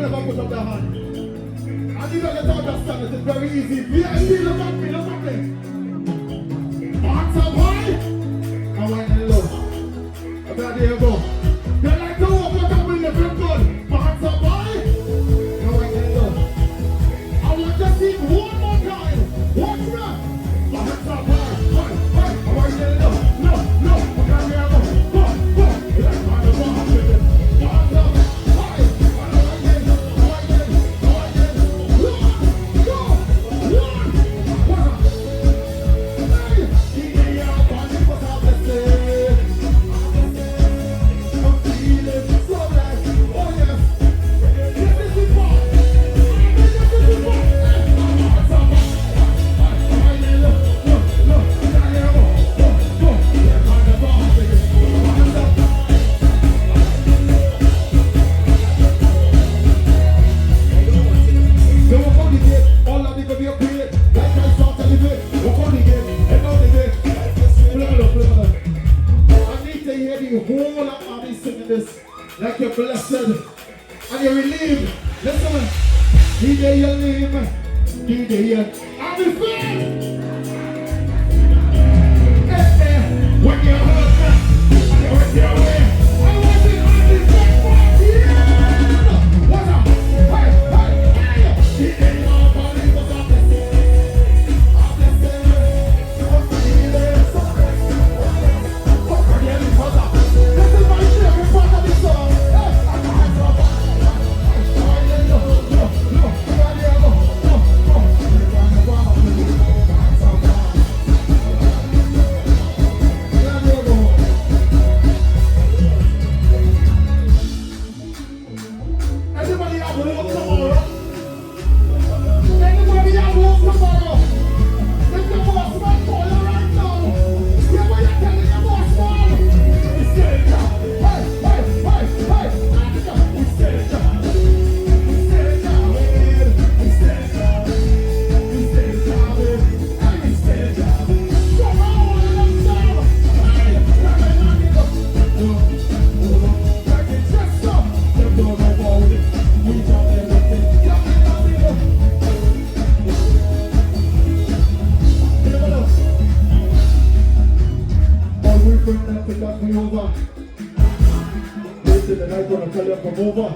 will never put up their hand. And you don't get to understand that it's very easy. VIP, look at me, look at me. Hands up high, and wine and low. There you go. They like to walk up and win the flip good. Hands up high, and wine and low. I want to see it one more time. Watch me. Hands up high, high, and wine and low. No, there you go. Go. Let's find the ball. Hands up high, and wine and low. Like you're blessed and you're relieved. Listen, DJ, you leave. DJ, I'll be fine. When you're hurt, and you're with your way, I want it on this back part. Yeah! What's up? Hey! DJ, your body was up the same. Up the same. I'm feeling so blessed. Fuck her, yeah, because up. This is my favorite part of the song. Over.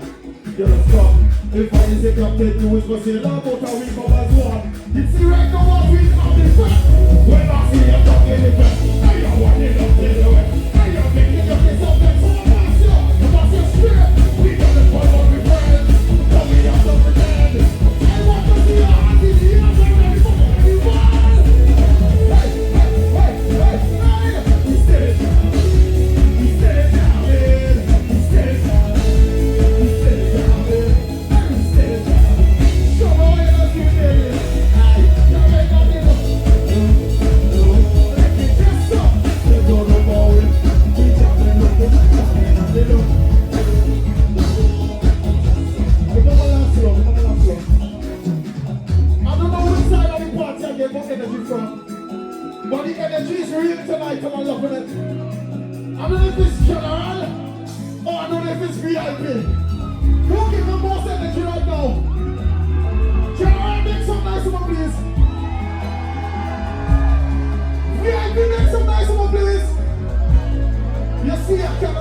You're a stop. If I is a captain, you is what's your love, but I will come as one. It's the right now, what we have the fact. When I see you talking the fact, I am walking up the way. I am making up this up and so pass you. Pass your spirit. We got the fun of the friends. Tell me I'm not pretend. I want to see your heart in the air. I'm ready for everyone. Hey. We stay down. We stay down, man. We stay down. But the energy is real tonight and I'm loving it. I don't know if it's general or I don't know if it's VIP. Who give the most energy right now? General, make some nice one, please. VIP, make some nice one, please. You see, I can't